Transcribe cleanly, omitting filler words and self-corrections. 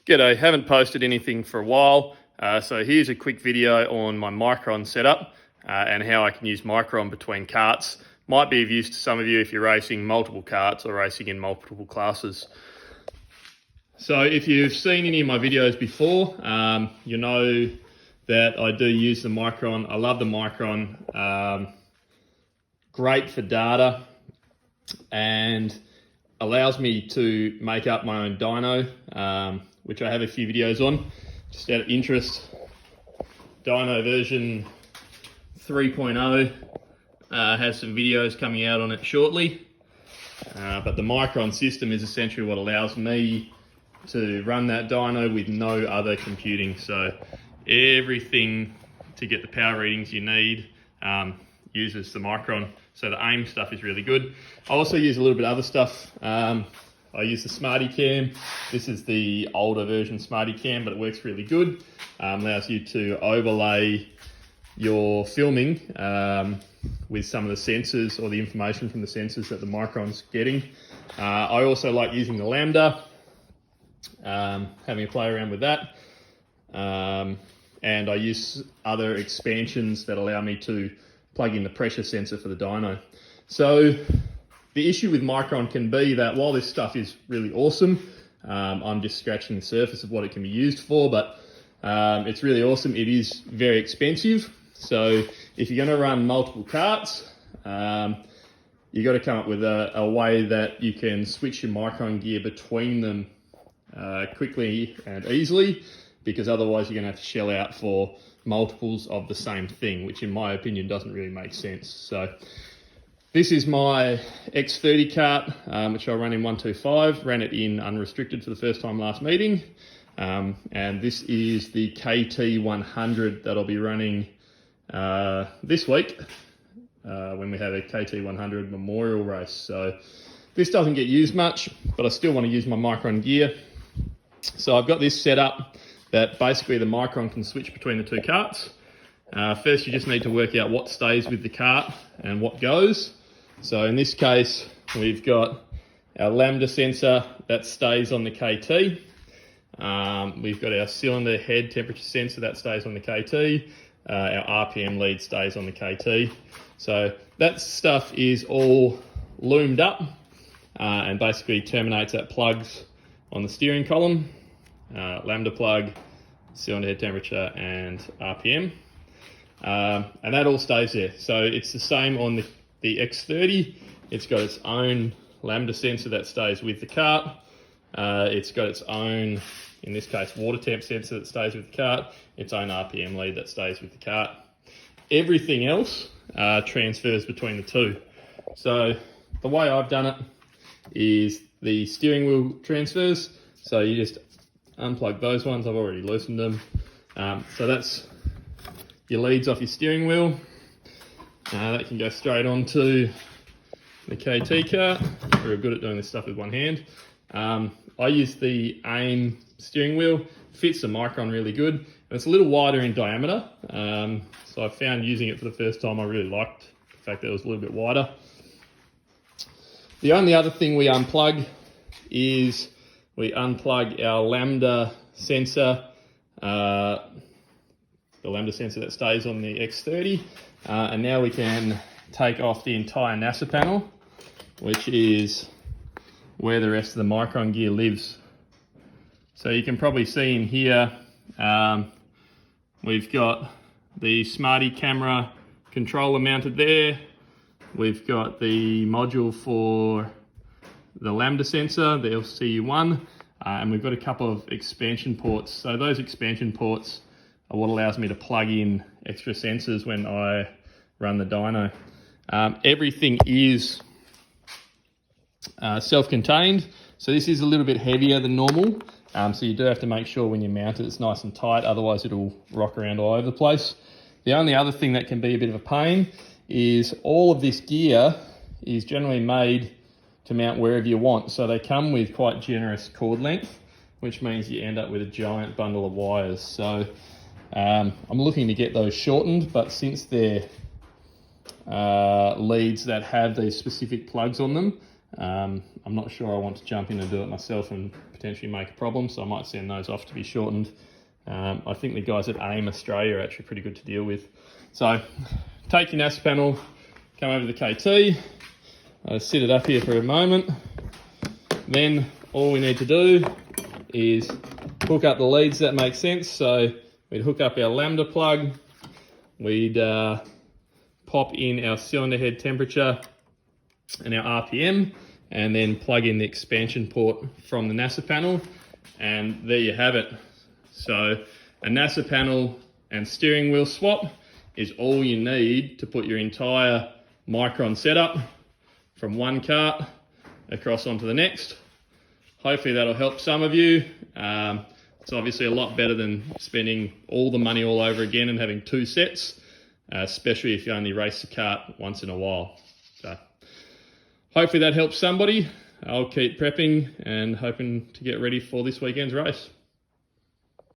G'day, haven't posted anything for a while, so here's a quick video on my Mychron setup and how I can use Mychron between karts. Might be of use to some of you if you're racing multiple karts or racing in multiple classes. So if you've seen any of my videos before, you know that I do use the Mychron. I love the Mychron. Great for data and allows me to make up my own dyno, which I have a few videos on. Just out of interest, dyno version 3.0 has some videos coming out on it shortly. But the Mychron system is essentially what allows me to run that dyno with no other computing. So everything to get the power readings you need uses the Mychron. So the AIM stuff is really good. I also use a little bit of other stuff. I use the Smarty Cam. This is the older version Smarty Cam, but it works really good. Allows you to overlay your filming with some of the sensors or the information from the sensors that the Mychron's getting. I also like using the Lambda, having a play around with that. And I use other expansions that allow me to plug in the pressure sensor for the dyno. So the issue with Mychron can be that while this stuff is really awesome, I'm just scratching the surface of what it can be used for, but it's really awesome. It is very expensive. So if you're going to run multiple karts, you've got to come up with a way that you can switch your Mychron gear between them quickly and easily, because otherwise you're going to have to shell out for multiples of the same thing, which in my opinion doesn't really make sense. So this is my X30 kart, which I run in 125, ran it in unrestricted for the first time last meeting. And this is the KT100 that I'll be running this week when we have a KT100 memorial race. So this doesn't get used much, but I still want to use my Mychron gear. So I've got this set up that basically the Mychron can switch between the two karts. First, you just need to work out what stays with the kart and what goes. So in this case, we've got our Lambda sensor that stays on the KT. We've got our cylinder head temperature sensor that stays on the KT. Our RPM lead stays on the KT. So that stuff is all loomed up and basically terminates at plugs on the steering column. Lambda plug, cylinder head temperature and RPM. And that all stays there. So it's the same on the X30. It's got its own Lambda sensor that stays with the kart. It's got its own, in this case, water temp sensor that stays with the kart. Its own RPM lead that stays with the kart. Everything else transfers between the two. So the way I've done it is the steering wheel transfers. So you just unplug those ones. I've already loosened them. So that's your leads off your steering wheel. That can go straight onto the KT kart. We're good at doing this stuff with one hand. I use the AIM steering wheel. Fits the Mychron really good. And it's a little wider in diameter. So I found using it for the first time I really liked the fact that it was a little bit wider. The only other thing we unplug is we unplug our Lambda sensor, the Lambda sensor that stays on the X30, and now we can take off the entire NASA panel, which is where the rest of the Mychron gear lives. So you can probably see in here, we've got the Smarty camera controller mounted there. We've got the module for the Lambda sensor, the LCU1, and we've got a couple of expansion ports. So those expansion ports are what allows me to plug in extra sensors when I run the dyno. Everything is self-contained, so this is a little bit heavier than normal. So you do have to make sure when you mount it, it's nice and tight, otherwise it'll rock around all over the place. The only other thing that can be a bit of a pain is all of this gear is generally made to mount wherever you want. So they come with quite generous cord length, which means you end up with a giant bundle of wires. So I'm looking to get those shortened, but since they're leads that have these specific plugs on them, I'm not sure I want to jump in and do it myself and potentially make a problem, so I might send those off to be shortened. I think the guys at AIM Australia are actually pretty good to deal with. So take your NASA panel, come over to the KT, sit it up here for a moment. Then all we need to do is hook up the leads that make sense. So we'd hook up our lambda plug, we'd pop in our cylinder head temperature and our RPM, and then plug in the expansion port from the NASA panel, and there you have it. So a NASA panel and steering wheel swap is all you need to put your entire Mychron setup from one cart across onto the next. Hopefully that'll help some of you. It's obviously a lot better than spending all the money all over again and having two sets, especially if you only race the cart once in a while. So hopefully that helps somebody. I'll keep prepping and hoping to get ready for this weekend's race.